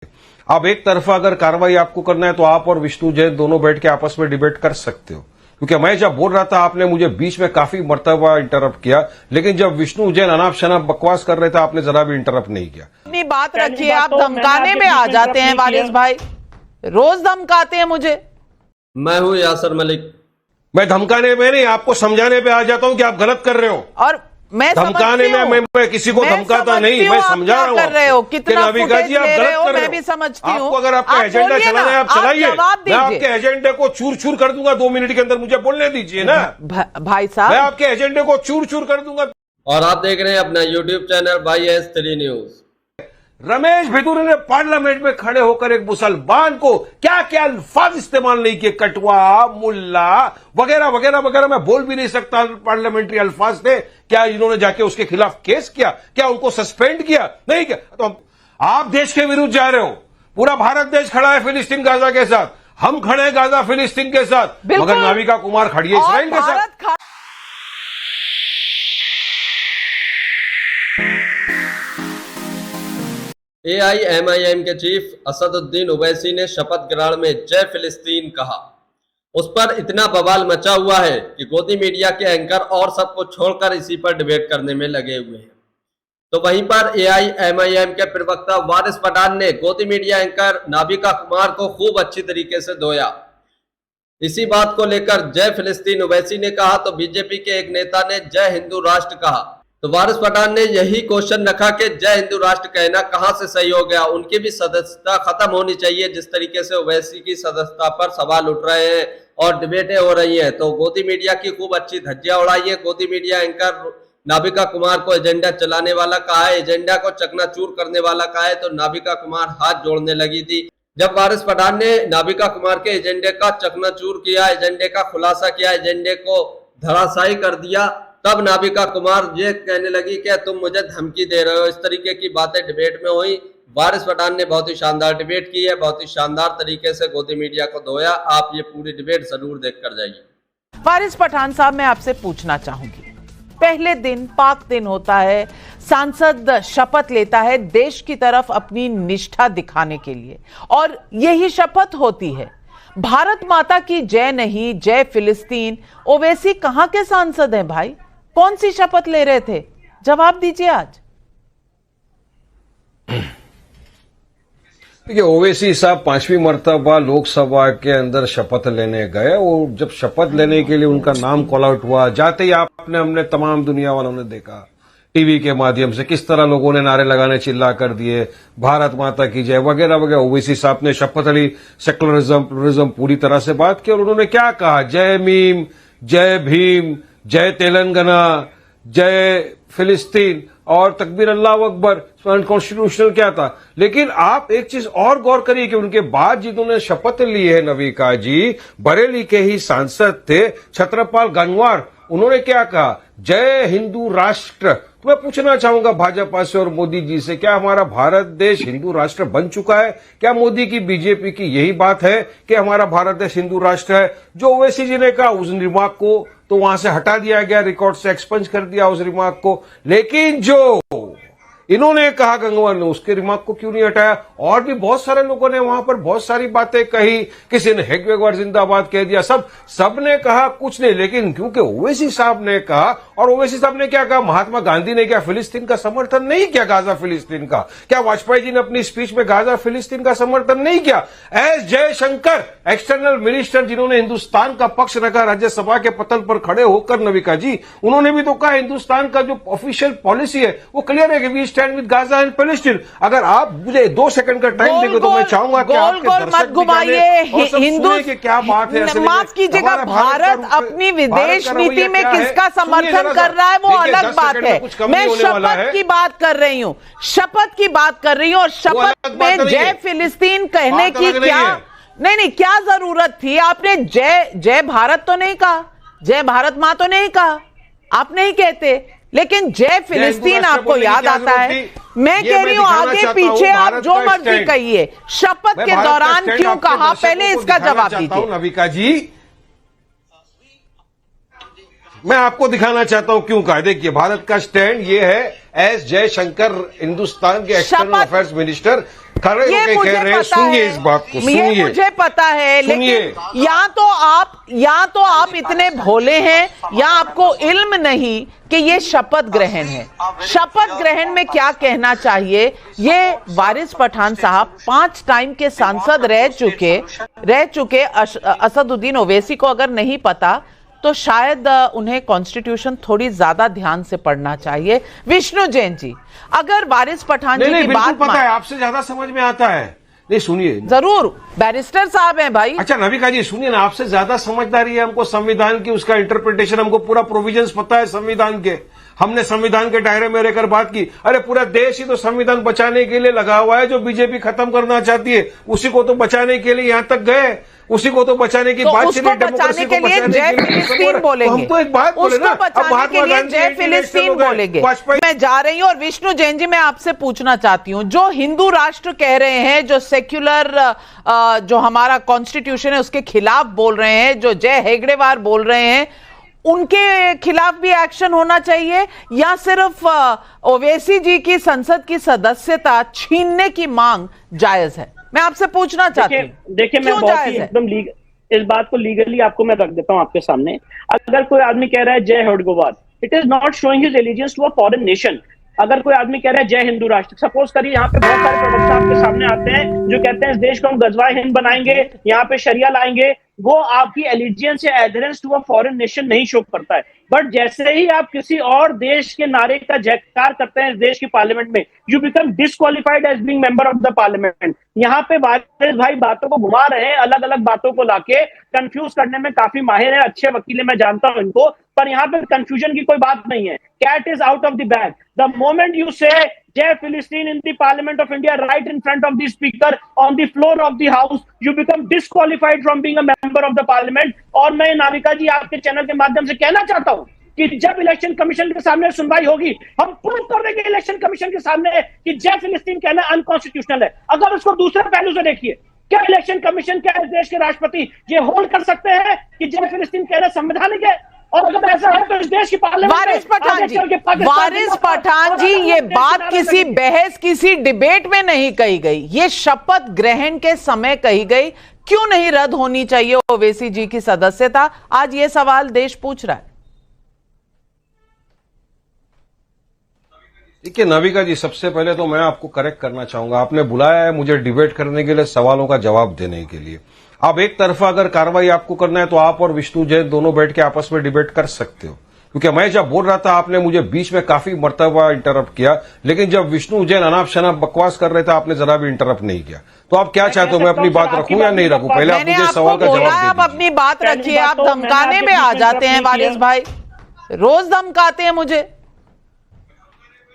अब एक तरफा अगर कार्रवाई आपको करना है तो आप और विष्णु जैन दोनों बैठ के आपस में डिबेट कर सकते हो, क्योंकि मैं जब बोल रहा था आपने मुझे बीच में काफी मर्तबा इंटरप्ट किया, लेकिन जब विष्णु जैन अनाप शनाप बकवास कर रहे थे आपने जरा भी इंटरप्ट नहीं किया। अपनी बात रखिए, आप धमकाने में आ जाते हैं वारिस भाई, रोज धमकाते हैं मुझे। मैं हूँ यासर मलिक। मैं धमकाने में नहीं, आपको समझाने पे आ जाता हूँ कि आप गलत कर रहे हो। और मैं धमकाने में मैं किसी को धमकाता नहीं, मैं समझा रहा हूँ कर रहे हो, कितना नाविका जी आप गलत कर रहे हो। मैं भी समझती हूँ। आपको अगर आपका एजेंडा चलाना है आप चलाइए, मैं आपके एजेंडे को चूर चूर कर दूंगा 2 मिनट के अंदर, मुझे बोलने दीजिए ना भाई साहब, मैं आपके एजेंडे को चूर चूर कर दूंगा। और आप देख रहे हैं अपना YouTube channel YS3 news. Ramesh Bidhuri ने पार्लियामेंट में खड़े होकर एक मुसलमान को क्या क्या अल्फाज इस्तेमाल नहीं किए, कटवा, मुल्ला वगैरह वगैरह वगैरह, मैं बोल भी नहीं सकता पार्लियामेंट्री अल्फाज थे। क्या इन्होंने जाके उसके खिलाफ केस किया? क्या उनको सस्पेंड किया? नहीं किया। तो आप देश के विरुद्ध जा रहे हो। पूरा भारत देश खड़ा है फिलिस्तीन गाजा के साथ, हम खड़े हैं गाजा फिलिस्तीन के साथ, मगर नाविका कुमार खड़ी है इसराइल के साथ। AIMIM के चीफ असदुद्दीन ओवैसी ने शपथ ग्रहण में जय फिलिस्तीन कहा। उस पर इतना बवाल मचा हुआ है कि गोदी मीडिया के एंकर और सबको छोड़कर इसी पर डिबेट करने में लगे हुए हैं। तो वहीं पर AIMIM के प्रवक्ता वारिस पठान ने गोदी मीडिया एंकर नाविका कुमार को खूब अच्छी तरीके से धोया। इसी बात को लेकर जय फिलिस्तीन ओवैसी ने कहा तो बीजेपी के एक नेता ने जय हिंदू राष्ट्र कहा। तो वारिस पठान ने यही क्वेश्चन रखा कि जय हिंदू राष्ट्र कहना कहां से सही हो गया, उनकी भी सदस्यता खत्म होनी चाहिए। जिस तरीके से ओवैसी की सदस्यता पर सवाल उठ रहे हैं और डिबेटें हो रही हैं, तो गोदी मीडिया की खूब अच्छी धज्जियां उड़ाई है। गोदी मीडिया एंकर नाविका कुमार को एजेंडा चलाने वाला कहा है, एजेंडा को चकनाचूर करने वाला कहा है, तो नाविका कुमार हाथ जोड़ने लगी थी। जब वारिस पठान ने नाविका कुमार के एजेंडे का चकनाचूर किया, एजेंडे का खुलासा किया, एजेंडे को धराशायी कर दिया, तब नाविका कुमार ये कहने लगी कि तुम मुझे धमकी दे रहे हो। इस तरीके की बातें डिबेट में हुई। वारिस पठान ने बहुत ही शानदार डिबेट की है, बहुत ही शानदार तरीके से गोदी मीडिया को धोया। आप ये पूरी डिबेट जरूर देख कर जाइए। वारिस पठान साहब, मैं आपसे पूछना चाहूंगी, पहले दिन पाक दिन होता है, सांसद शपथ लेता है देश की तरफ अपनी निष्ठा दिखाने के लिए, और यही शपथ होती है भारत माता की जय नहीं जय फिलिस्तीन। ओवैसी कहां के सांसद हैं भाई? कौन सी शपथ ले रहे थे? जवाब दीजिए आज। देखिए, ओवैसी साहब 5वीं मर्तबा लोकसभा के अंदर शपथ लेने गए, और जब शपथ लेने के लिए उनका नाम कॉल आउट हुआ, जाते ही आपने हमने तमाम दुनिया वालों ने देखा टीवी के माध्यम से किस तरह लोगों ने नारे लगाने चिल्ला कर दिए, भारत माता की जय वगैरह वगैरह। ओवैसी साहब ने शपथ ली, सेकुलरिज्म प्लुरलिज्म पूरी तरह से बात की, और उन्होंने क्या कहा, जय मीम, जय भीम, जय तेलंगाना, जय फिलिस्तीन और तकबीर अल्लाह अकबर। अनकॉन्स्टिट्यूशनल क्या था। लेकिन आप एक चीज और गौर करिए कि उनके बाद जिन्होंने शपथ ली है नाविका जी, बरेली के ही सांसद थे छत्रपाल गंगवार, उन्होंने क्या कहा, जय हिंदू राष्ट्र। तो मैं पूछना चाहूंगा भाजपा से और मोदी जी से, क्या हमारा भारत देश हिंदू राष्ट्र बन चुका है? क्या मोदी की बीजेपी की यही बात है कि हमारा भारत देश हिंदू राष्ट्र है? जो ओवैसी जी ने कहा उस रिमार्क को तो वहां से हटा दिया गया, रिकॉर्ड से एक्सपंज कर दिया उस रिमार्क को, लेकिन जो इन्होंने कहा गंगवार ने, उसके रिमार्क को क्यों नहीं हटाया? और भी बहुत सारे लोगों ने वहां पर बहुत सारी बातें कही, किसी ने हेगवेगवार जिंदाबाद कह दिया, सब ने कहा कुछ नहीं, लेकिन क्योंकि ओवैसी साहब ने कहा, और ओवैसी साहब ने क्या कहा, महात्मा गांधी ने क्या फिलिस्तीन का समर्थन नहीं किया, गाजा फिलिस्तीन का? क्या वाजपेयी जी ने अपनी स्पीच में गाजा फिलिस्तीन का समर्थन नहीं किया? एस जयशंकर एक्सटर्नल मिनिस्टर जिन्होंने हिंदुस्तान का पक्ष रखा राज्यसभा के पटल पर खड़े होकर, नाविका जी, उन्होंने भी तो कहा हिंदुस्तान का जो ऑफिशियल पॉलिसी है वो क्लियर है कि we stand with Gaza and Palestine. अगर आप मुझे 2 सेकंड का टाइम देंगे तो मैं चाहूंगा कि आपके दर्शक भी जाने हिंदू की क्या बात है। माफ कीजिएगा, भारत अपनी विदेश नीति में किसका समर्थन कर रहा है वो अलग बात है। मैं शपथ की बात कर रही हूं, शपथ की बात कर रही हूं, और शपथ में जय फिलिस्तीन कहने की क्या नहीं क्या जरूरत थी? आपने जय भारत तो नहीं कहा, जय भारत मां तो नहीं कहा, आप नहीं कहते, लेकिन जय फिलिस्तीन आपको याद आता है। मैं कह रही हूं आगे पीछे आप जो मर्जी कहिए, शपथ के दौरान क्यों कहा, पहले इसका जवाब दीजिए। नाविका जी, मैं आपको दिखाना चाहता हूं क्यों कहा। देखिए, भारत का स्टैंड ये है, एस जयशंकर हिंदुस्तान के एक्सटर्नल अफेयर्स मिनिस्टर, खड़े ये होके मुझे कह रहे हैं, पता सुनिए है, इस बात को, ये सुनिए। मुझे पता है, सुनिए। लेकिन या तो आप इतने भोले हैं या आपको इल्म नहीं कि ये शपथ ग्रहण है। शपथ ग्रहण में क्या कहना चाहिए, ये वारिस पठान साहब 5 टाइम के सांसद रह चुके असदुद्दीन ओवैसी को अगर नहीं पता तो शायद उन्हें कॉन्स्टिट्यूशन थोड़ी ज्यादा ध्यान से पढ़ना चाहिए। विष्णु जैन जी, अगर वारिस पठान जी की बात पता है, आपसे ज्यादा समझ में आता है। नहीं सुनिए, जरूर बैरिस्टर साहब हैं भाई। अच्छा नविका जी सुनिए ना, आपसे ज्यादा समझदारी है हमको संविधान की, उसका इंटरप्रिटेशन, हमको पूरा प्रोविजंस पता है संविधान के। हमने संविधान के दायरे में रहकर बात की। अरे पूरा देश ही तो संविधान बचाने के लिए लगा हुआ है। जो बीजेपी खत्म करना चाहती है उसी को तो बचाने के लिए यहां तक गए, उसी को तो बचाने की बात चली। बचाने के लिए जय फिलिस्तीन बोलेंगे, हम तो एक बात बोले ना, उसको बचाने के लिए जय फिलिस्तीन बोलेंगे। मैं जा रही हूं और विष्णु जैन जी मैं आपसे पूछना चाहती हूं, जो हिंदू राष्ट्र कह रहे हैं, जो सेक्युलर जो हमारा कॉन्स्टिट्यूशन है उसके खिलाफ बोल रहे हैं, जो जय हेगड़ेवार बोल रहे हैं, उनके खिलाफ भी एक्शन होना चाहिए या सिर्फ ओवैसी जी की संसद की सदस्यता छीनने की मांग जायज है? मैं आपसे पूछना चाहती हूँ। देखिए मैं बहुत ही एकदम इस बात को लीगली आपको मैं रख देता हूं आपके सामने। अगर कोई आदमी कह रहा है जय हेगड़ेवार, it is not showing his allegiance to a foreign nation. अगर कोई आदमी कह रहा है जय हिंदू राष्ट्र, सपोज करिए यहाँ पे बहुत सारे प्रवक्ता आपके सामने आते हैं जो कहते हैं इस देश को हम गजवाए हिंद बनाएंगे, यहाँ पे शरिया लाएंगे, वो आपकी एलिजियंस या adherence to a foreign nation नहीं शो करता है। बट जैसे ही आप किसी और देश के नारे का जयकार करते हैं इस देश की पार्लियामेंट में, you become disqualified as being member of the parliament. यहाँ पे वारिस भाई बातों को घुमा रहे हैं, अलग अलग बातों को लाके कंफ्यूज करने में काफी माहिर है, अच्छे वकील है, मैं जानता हूं इनको, पर यहाँ पे कंफ्यूजन की कोई बात नहीं है। Cat is out of the bag. The moment you say जय फिलिस्तीन in the Parliament of India, right in front of the speaker on the floor of the house, you become disqualified from being a member of the parliament। और मैं नाविका जी आपके channel के माध्यम से कहना चाहता हूं कि जब इलेक्शन कमीशन के सामने सुनवाई होगी, हम प्रूव कर देंगे इलेक्शन कमीशन के सामने कि जय फिलिस्तीन कहना अनकॉन्स्टिट्यूशनल है। अगर उसको दूसरे पहलू से देखिए, क्या इलेक्शन कमीशन, क्या इस देश के राष्ट्रपति ये होल्ड कर सकते हैं कि जय फिलिस्तीन कहना संवैधानिक है? और अगर ऐसा है तो इस देश की पार्लियामेंट वारिस पठान जी ये बात किसी बहस, किसी डिबेट में नहीं कही गई, ये शपथ ग्रहण के समय कही गई। क्यों नहीं रद्द होनी चाहिए ओवैसी जी की सदस्यता? आज ये सवाल देश पूछ रहा है। देखिए नाविका जी, सबसे पहले तो मैं आपको करेक्ट करना चाहूंगा। आपने बुलाया है मुझे डिबेट करने के लिए, सवालों का जवाब देने के लिए। अब एक तरफा अगर कार्रवाई आपको करना है तो आप और विष्णु जैन दोनों बैठ के आपस में डिबेट कर सकते हो, क्योंकि मैं जब बोल रहा था आपने मुझे बीच में काफी मर्तबा इंटरप्ट किया, लेकिन जब विष्णु जैन अनाप शनाप बकवास कर रहे थे आपने जरा भी इंटरप्ट नहीं किया। तो आप क्या चाहते हो, मैं अपनी बात रखूं या नहीं रखूं? पहले आप मुझे सवाल का जवाब दीजिए। आप अपनी बात रखिए, आप धमकाने में आ जाते हैं वारिस भाई, रोज धमकाते हैं मुझे।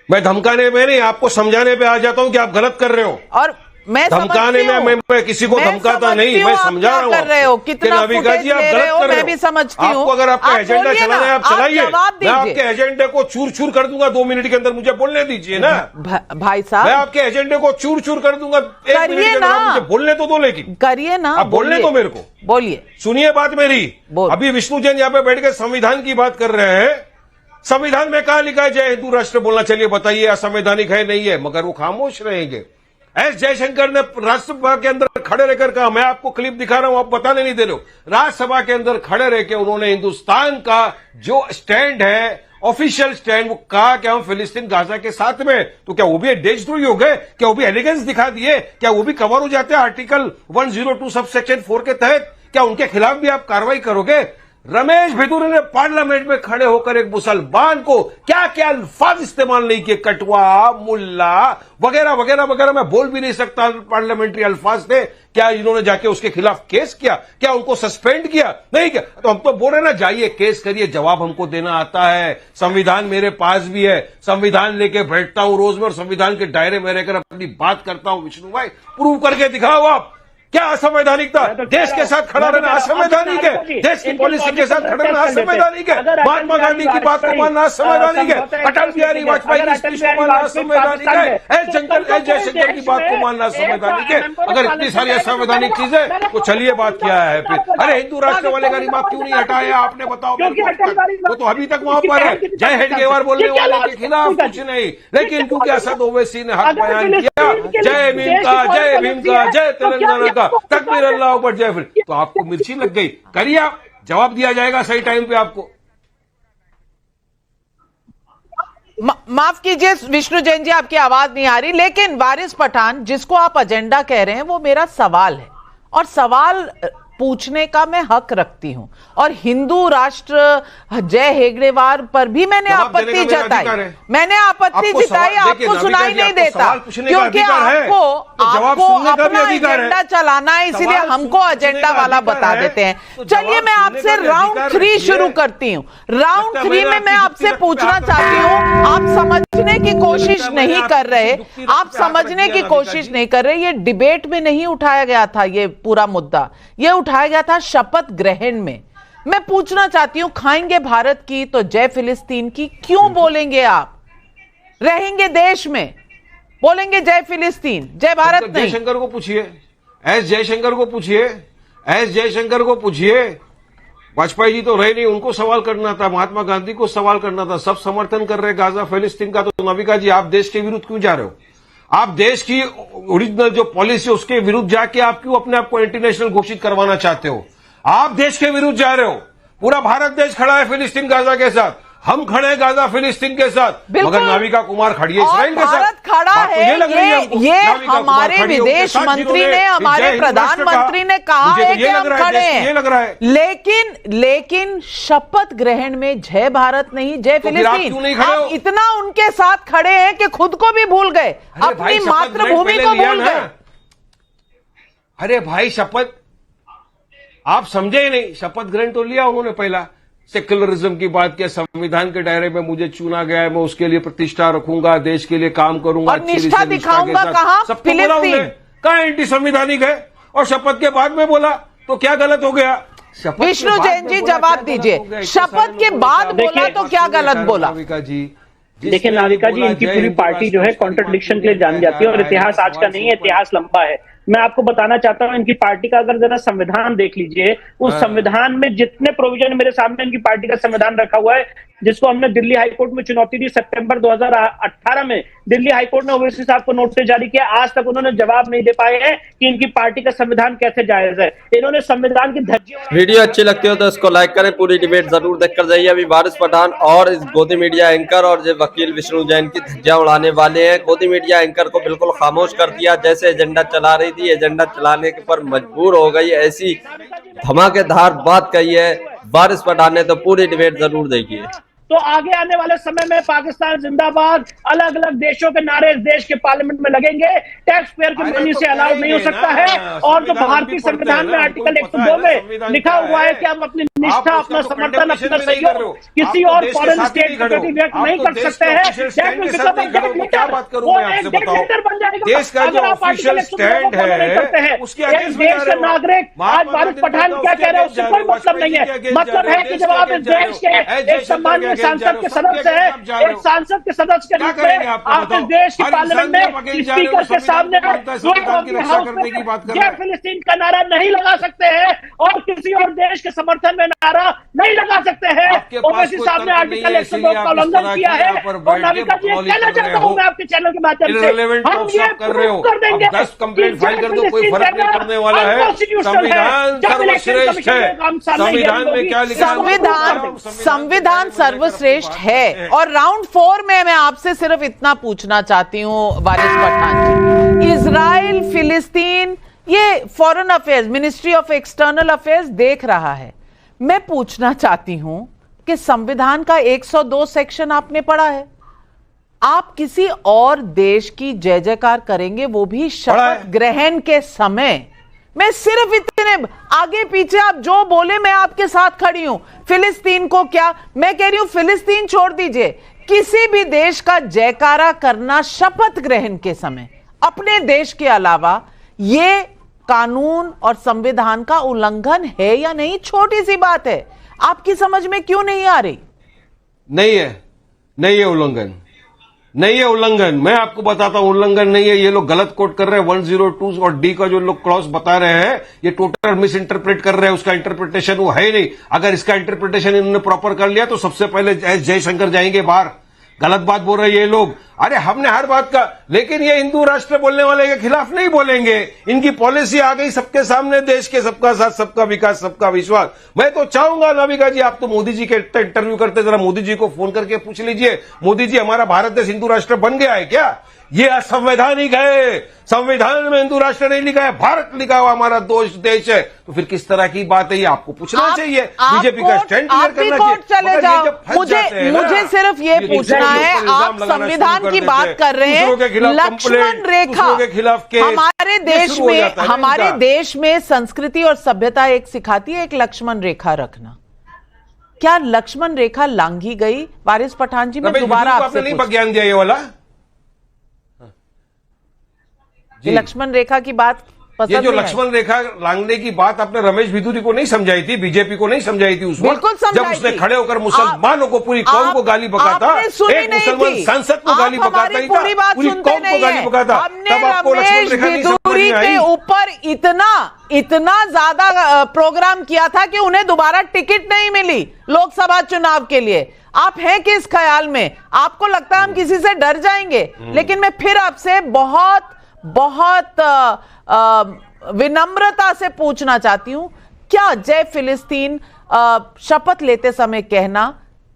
मैं धमकाने में नहीं, आपको समझाने पे आ जाता हूं कि आप गलत कर रहे हो। और मैं धमकाने में मैं किसी को धमकाता नहीं, मैं समझा रहा हूं। कर रहे हो, कितना नाविका जी आप गलत कर रहे हो, मैं भी समझती हूं। आपको अगर आपका एजेंडा चलाना है आप चलाइए, मैं आपके दीजिए। एजेंडे को चूर चूर कर दूंगा 2 मिनट के अंदर, मुझे बोलने दीजिए ना। भाई साहब मैं आपके एजेंडे को चूर चूर कर दूंगा 1 मिनट के अंदर, आप मुझे बोलने तो दो, लेकिन करिए ना, आप बोलने तो मेरे को बोलिए, सुनिए बात मेरी। अभी विष्णु जैन यहाँ पे बैठ के संविधान की बात कर रहे हैं। संविधान में कहा लिखा है जय हिंदू राष्ट्र बोलना? चलिए बताइए, असंवैधानिक है नहीं है? मगर वो खामोश रहेंगे। एस जयशंकर ने राज्यसभा के अंदर खड़े रहकर कहा, मैं आपको क्लिप दिखा रहा हूं, आप बताने नहीं दे रहे हो, राज्यसभा के अंदर खड़े रह के उन्होंने हिंदुस्तान का जो स्टैंड है, ऑफिशियल स्टैंड, वो कहा कि हम फिलिस्तीन गाजा के साथ में। तो क्या वो भी देशद्रोही हो गए? क्या वो भी एलिगेंस दिखा दिए? क्या वो भी कवर हो जाते हैं आर्टिकल 102 सबसेक्शन 4 के तहत? क्या उनके खिलाफ भी आप कार्रवाई करोगे? रमेश भिदुरी ने पार्लियामेंट में खड़े होकर एक मुसलमान को क्या क्या अल्फाज इस्तेमाल नहीं किए, कटवा, मुल्ला वगैरह वगैरह वगैरह, मैं बोल भी नहीं सकता पार्लियामेंट्री अल्फाज थे। क्या इन्होंने जाके उसके खिलाफ केस किया? क्या उनको सस्पेंड किया? नहीं किया। तो हम तो बोल रहे ना, जाइए केस करिए, जवाब हमको देना आता है, संविधान मेरे पास भी है, संविधान लेके बैठता हूं रोज में और संविधान के दायरे में रहकर अपनी बात करता हूं। विष्णु भाई प्रूव करके दिखाओ आप क्या असंवैधानिक था? देश के साथ खड़ा रहना असंवैधानिक है? देश की पॉलिसी के साथ खड़ा रहना असंवैधानिक है? महात्मा गांधी की बात को मानना असंवैधानिक है? अटल बिहारी वाजपेयी की स्पीच को मानना असंवैधानिक है? एस जयशंकर की बात को मानना असंवैधानिक है? अगर इतनी सारी असंवैधानिक चीजें तो चलिए बात क्या है फिर? अरे हिंदू राष्ट्र वाले का रिमार्क क्यों नहीं हटाया आपने? बताओ वो तो अभी तक वहां पर है। जय हेडगेवार बोलने वालों के खिलाफ कुछ नहीं, लेकिन क्योंकि असद ओवैसी ने हक बयान किया, जय भीम का, जय भीम का, जय तेलंगाना का, तकबीर अल्लाह अकबर, जय फिर, तो आपको मिर्ची लग गई। करिए, आप जवाब दिया जाएगा सही टाइम पे आपको। माफ कीजिए विष्णु जैन जी, आपकी आवाज नहीं आ रही, लेकिन वारिस पठान जिसको आप एजेंडा कह रहे हैं वो मेरा सवाल है, और सवाल पूछने का मैं हक रखती हूं। और हिंदू राष्ट्र जय हेगड़ेवार पर भी मैंने आपत्ति जताई, मैंने आपत्ति जताई, आपको सुनाई नहीं देता क्योंकि आपको अपना एजेंडा चलाना है, इसलिए हमको एजेंडा वाला बता देते हैं। चलिए मैं आपसे राउंड 3 शुरू करती हूं। राउंड 3 में मैं आपसे पूछना चाहती हूं, आप समझने की कोशिश नहीं कर रहे, आप समझने की कोशिश नहीं कर रहे। ये डिबेट में नहीं उठाया गया था, ये पूरा मुद्दा ये उठाया गया था शपथ ग्रहण में। मैं पूछना चाहती हूं, खाएंगे भारत की तो जय फिलिस्तीन की क्यों बोलेंगे आप? रहेंगे देश में, बोलेंगे जय फिलिस्तीन, जय भारत नहीं। जयशंकर को पूछिए, एस जयशंकर को पूछिए, एस जयशंकर को पूछिए। वाजपेयी जी तो रहे नहीं, उनको सवाल करना था, महात्मा गांधी को सवाल करना था। सब समर्थन कर रहे गाजा फिलिस्तीन का, तो नविका जी आप देश के विरुद्ध क्यों जा रहे हो? आप देश की ओरिजिनल जो पॉलिसी उसके विरुद्ध जाके आप क्यों अपने आप को इंटरनेशनल घोषित करवाना चाहते हो? आप देश के विरुद्ध जा रहे हो। पूरा भारत देश खड़ा है फिलिस्तीन गाजा के साथ, हम खड़े हैं गाजा फिलिस्तीन के साथ, मगर नाविका कुमार खड़ी है इसराइल के साथ। भारत खड़ा है, ये हमारे विदेश मंत्री ने, हमारे प्रधानमंत्री ने कहा है कि हम खड़े हैं, लग रहा है। लेकिन शपथ ग्रहण में जय भारत नहीं जय फिलिस्तीन। आप इतना उनके साथ खड़े हैं कि खुद को भी भूल गए, अपनी मातृभूमि को भूल गए। अरे भाई, शपथ आप समझे ही नहीं, शपथ ग्रहण तो लिया उन्होंने पहला, सेक्युलरिज्म की बात किया, संविधान के दायरे में मुझे चुना गया है, मैं उसके लिए प्रतिष्ठा रखूंगा, देश के लिए काम करूंगा, और निष्ठा दिखाऊंगा। कहां फिलिस्तीन? कहां एंटी संवैधानिक है? और शपथ के बाद में बोला तो क्या गलत हो गया? विष्णु जैन जी जवाब दीजिए, शपथ के बाद बोला तो क्या गलत बोला? नाविका जी, देखिए नाविका जी, इनकी पूरी पार्टी जो है कॉन्ट्रडिक्शन के लिए जानी जाती है, और इतिहास आज का नहीं है, इतिहास लंबा है। मैं आपको बताना चाहता हूं, इनकी पार्टी का अगर जरा संविधान देख लीजिए, उस संविधान में जितने प्रोविजन, मेरे सामने इनकी पार्टी का संविधान रखा हुआ है, जिसको हमने दिल्ली हाईकोर्ट में चुनौती दी सितंबर 2018 में। दिल्ली हाईकोर्ट ने ओवैसी साहब को नोटिस जारी किया, आज तक उन्होंने जवाब नहीं दे पाए हैं कि इनकी पार्टी का संविधान कैसे जायज है। इन्होंने संविधान की धज्जियां। वीडियो अच्छी लगती हो तो इसको लाइक करें, पूरी डिबेट जरूर देखकर जाइए। अभी वारिस पठान और इस गोदी मीडिया एंकर और जो वकील विष्णु जैन की धज्जियां उड़ाने वाले हैं। गोदी मीडिया एंकर को बिल्कुल खामोश कर दिया, जैसे एजेंडा चला रही थी, एजेंडा चलाने के पर मजबूर हो गई, ऐसी धमाकेदार बात कही है वारिस पठान ने। तो पूरी डिबेट जरूर देखिए। तो आगे आने वाले समय में पाकिस्तान जिंदाबाद, अलग अलग देशों के नारे इस देश के पार्लियामेंट में लगेंगे। टैक्स पेयर की मनी से अलाउड नहीं हो सकता है। और जो भारतीय संविधान में आर्टिकल 102 में लिखा हुआ है कि हम अपनी निष्ठा, अपना समर्थन, अपना सहयोग किसी और फॉरेन स्टेट के प्रति व्यक्त नहीं कर सकते हैं। वो एक डिक्टेटर बन जाएगा अगर आप आर्टिकल 102 को फॉलो नहीं करते हैं। एक देश का नागरिक, आज वारिस पठान क्या कह रहे हैं उससे कोई मतलब नहीं है। मतलब है कि जब आप इस देश के एक सम्मानीय सांसद के सदस्य है, एक सांसद के सदस्य के रूप में आप इस देश के पार्लियामेंट में स्पीकर के सामने हाउस में जय फिलिस्तीन का नारा नहीं लगा सकते हैं और किसी और देश के समर्थन में नारा नहीं लगा सकते हैं। ओवैसी साहब ने आर्टिकल 102 का उल्लंघन किया है। और नाविका जी, कहना चाहता हूं मैं आपके चैनल के माध्यम से, हम ये कर देंगे, 10 कंप्लेंट फाइल कर दो, कोई फर्क नहीं पड़ने वाला है। संविधान सर्वश्रेष्ठ है। संविधान में क्या लिखा है? संविधान सर्वश्रेष्ठ है। और राउंड 4 में मैं आपसे सिर्फ इतना पूछना चाहती हूं वारिस पठान जी, इजराइल फिलिस्तीन ये foreign affairs, ministry of external affairs देख रहा है। मैं पूछना चाहती हूं कि संविधान का 102 सेक्शन आपने पढ़ा है, आप किसी और देश की जय जयकार करेंगे, वो भी शपथ ग्रहण के समय। मैं सिर्फ इतने आगे पीछे आप जो बोले मैं आपके साथ खड़ी हूं। फिलिस्तीन को क्या, मैं कह रही हूं फिलिस्तीन छोड़ दीजिए, किसी भी देश का जयकारा करना शपथ ग्रहण के समय अपने देश के अलावा, ये कानून और संविधान का उल्लंघन है या नहीं, छोटी सी बात है, आपकी समझ में क्यों नहीं आ रही? नहीं है उल्लंघन, नहीं है उल्लंघन। मैं आपको बताता हूं, उल्लंघन नहीं है। ये लोग गलत कोट कर रहे हैं 102 और डी का जो लोग क्लॉज बता रहे हैं, ये टोटल मिस इंटरप्रेट कर रहे हैं। उसका इंटरप्रिटेशन वो है ही नहीं। अगर इसका इंटरप्रिटेशन इन्होंने प्रॉपर कर लिया तो सबसे पहले एस जयशंकर जाएंगे बाहर। गलत बात बोल रहे हैं ये लोग। अरे हमने हर बात का, लेकिन ये हिंदू राष्ट्र बोलने वाले के खिलाफ नहीं बोलेंगे। इनकी पॉलिसी आ गई सबके सामने, देश के सबका साथ, सबका विकास, सबका विश्वास। मैं तो चाहूंगा नाविका जी, आप तो मोदी जी के इंटरव्यू करते, जरा मोदी जी को फोन करके पूछ लीजिए, मोदी जी हमारा भारत देश हिंदू राष्ट्र बन गया है क्या? ये असंवैधानिक है। संविधान में हिंदू राष्ट्र नहीं लिखा है, भारत लिखा हुआ हमारा देश है। तो फिर किस तरह की बात है ये आपको पूछना चाहिए। बीजेपी का स्टैंड क्लियर करना चाहिए। चले जाओ, मुझे सिर्फ ये पूछना है, आप संविधान की बात कर रहे हैं, लक्ष्मण रेखा हमारे देश में संस्कृति और सभ्यता एक सिखाती है, एक लक्ष्मण रेखा रखना। क्या लक्ष्मण रेखा लांघी गई? वारिस पठान जी, मैं दोबारा आपसे नहीं ज्ञान दिया ये वाला। लक्ष्मण रेखा की बात ये जो लक्ष्मण रेखा लांघने की बात आपने रमेश बिधूरी को नहीं समझाई थी, बीजेपी को नहीं समझाई थी उस वक्त, जब उसने खड़े होकर मुसलमानों को, पूरी कौम को गाली बकाता, एक मुसलमान सांसद को गाली बकाता नहीं था, पूरी कौम को गाली बकाता। तब आपको लक्ष्मण रेखा नहीं समझ में आई। के ऊपर इतना ज्यादा प्रोग्राम किया था कि उन्हें दोबारा टिकट नहीं मिली लोकसभा चुनाव के लिए। आप हैं किस ख्याल में? आपको लगता है हम किसी से डर जाएंगे? लेकिन मैं फिर आपसे बहुत विनम्रता से पूछना चाहती हूं, क्या जय फिलिस्तीन शपथ लेते समय कहना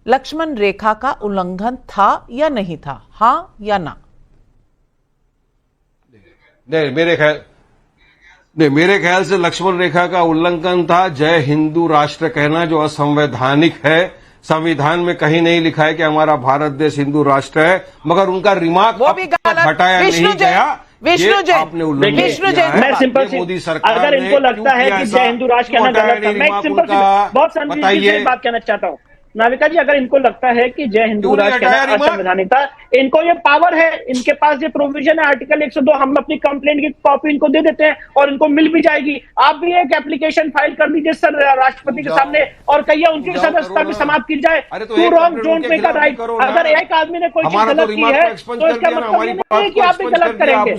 लक्ष्मण रेखा का उल्लंघन था या नहीं था? हां या ना? नहीं, मेरे ख्याल से लक्ष्मण रेखा का उल्लंघन था। जय हिंदू राष्ट्र कहना जो असंवैधानिक है, संविधान में कहीं नहीं लिखा है कि हमारा भारत देश हिंदू राष्ट्र है, मगर उनका रिमार्क हटाया नहीं गया। विष्णु जैन, मैं सिंपल मोदी सरकार, अगर इनको लगता है कि जय हिंदू राष्ट्र कहना गलत है, मैं एक सिंपल बहुत संजीदगी बात कहना चाहता हूँ। नाविका जी, अगर इनको लगता है कि जय हिंदू राष्ट्र कहना असंवैधानिक था, इनको ये पावर है, इनके पास ये प्रोविजन है आर्टिकल 102, हम अपनी कंप्लेंट की कॉपी इनको दे देते हैं और इनको मिल भी जाएगी। आप भी एक एप्लीकेशन फाइल कर दीजिए सर राष्ट्रपति के सामने और कहिए उनकी सदस्यता भी समाप्त की जाए। Two wrong don't make a right. अगर एक आदमी ने कोई चीज गलत की है तो इसका मतलब ये नहीं है कि आप भी गलत करेंगे।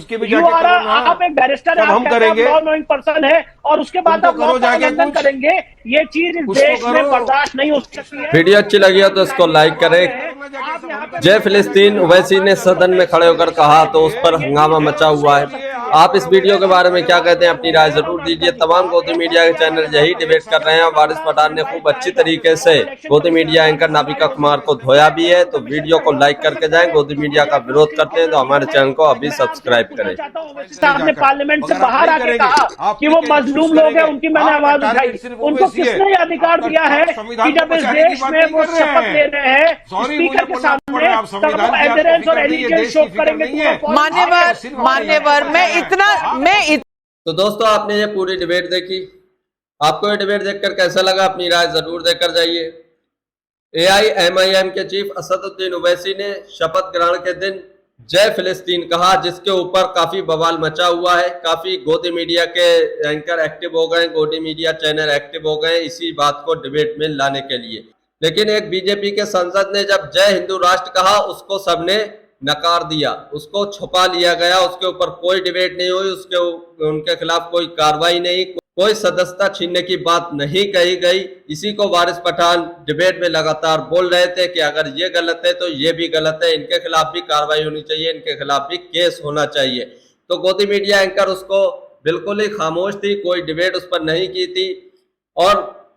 आप एक बैरिस्टर है, आप लॉ नोइंग पर्सन है और उसके बाद आप लॉ का उल्लंघन करेंगे, ये चीज इस देश में बर्दाश्त नहीं हो सकती है। वीडियो अच्छी लगी हो तो इसको लाइक करें। जय फिलिस्तीन ओवैसी ने सदन में खड़े होकर कहा तो उस पर हंगामा मचा हुआ है। आप इस वीडियो के बारे में क्या कहते हैं, अपनी राय जरूर दीजिए। तमाम गोदी मीडिया के चैनल यही डिबेट कर रहे हैं। वारिस पठान ने खूब अच्छी तरीके से गोदी मीडिया एंकर नाविका कुमार को धोया भी है। तो वीडियो को लाइक करके जाएं। गोदी मीडिया का विरोध करते हैं तो हमारे चैनल को अभी सब्सक्राइब करें। आपने पार्लियामेंट से बाहर आके कहा कि वो मजलूम लोग हैं, उनकी मैंने आवाज उठाई। उनको किसने अधिकार दिया है कि जब इस देश में वो शपथ ले रहे हैं स्पीकर के सामने तब वो एविडेंस और एलिजेंस शो करेंगे? मान्यवर तो दोस्तों, आपने ये पूरी डिबेट देखी। आपको ये डिबेट देखकर कैसा लगा, अपनी राय जरूर देकर जाइए। AIMIM के चीफ असदुद्दीन ओवैसी ने शपथ ग्रहण के दिन जय फिलिस्तीन कहा, जिसके ऊपर काफी बवाल मचा हुआ है। काफी गोदी मीडिया के एंकर एक्टिव हो गए, गोदी मीडिया चैनल एक्टिव हो गए इसी बात को डिबेट में लाने के लिए। लेकिन एक बीजेपी के सांसद ने जब जय हिंदू राष्ट्र कहा, उसको सबने नकार दिया, उसको छुपा लिया गया, उसके ऊपर कोई डिबेट नहीं हुई, उनके खिलाफ कोई कार्रवाई नहीं, कोई सदस्यता छीनने की बात नहीं कही गई। इसी को वारिस पठान डिबेट में लगातार बोल रहे थे कि अगर ये गलत है तो ये भी गलत है, इनके खिलाफ भी कार्रवाई होनी चाहिए, इनके खिलाफ भी केस होना चाहिए। तो गोदी मीडिया एंकर उसको बिल्कुल ही खामोश थी, कोई डिबेट उस पर नहीं की थी। और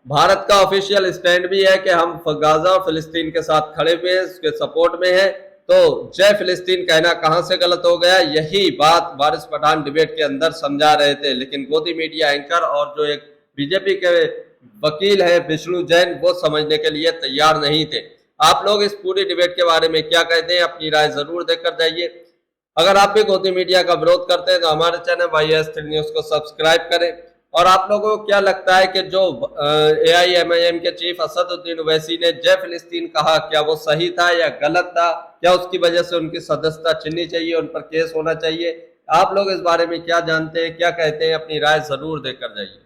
भारत का ऑफिशियल स्टैंड भी है कि हम गाजा और फिलिस्तीन के साथ खड़े हुए हैं, उसके सपोर्ट में है। तो जय फिलिस्तीन कहना कहां से गलत हो गया, यही बात वारिस पठान डिबेट के अंदर समझा रहे थे। लेकिन गोदी मीडिया एंकर और जो एक बीजेपी के वकील है विष्णु जैन, वो समझने के लिए तैयार नहीं थे। आप लोग इस पूरी डिबेट के बारे में क्या कहते हैं, अपनी राय जरूर देकर जाइए। अगर आप भी गोदी मीडिया का विरोध करते हैं तो हमारे चैनल YS3 न्यूज को सब्सक्राइब करें। और आप लोगों को क्या लगता है कि जो AIMIM के चीफ असदुद्दीन ओवैसी ने जय फिलिस्तीन कहा, क्या वो सही था या गलत था? क्या उसकी वजह से उनकी सदस्यता छीननी चाहिए, उन पर केस होना चाहिए? आप लोग इस बारे में क्या जानते हैं, क्या कहते हैं, अपनी राय जरूर देकर जाइए।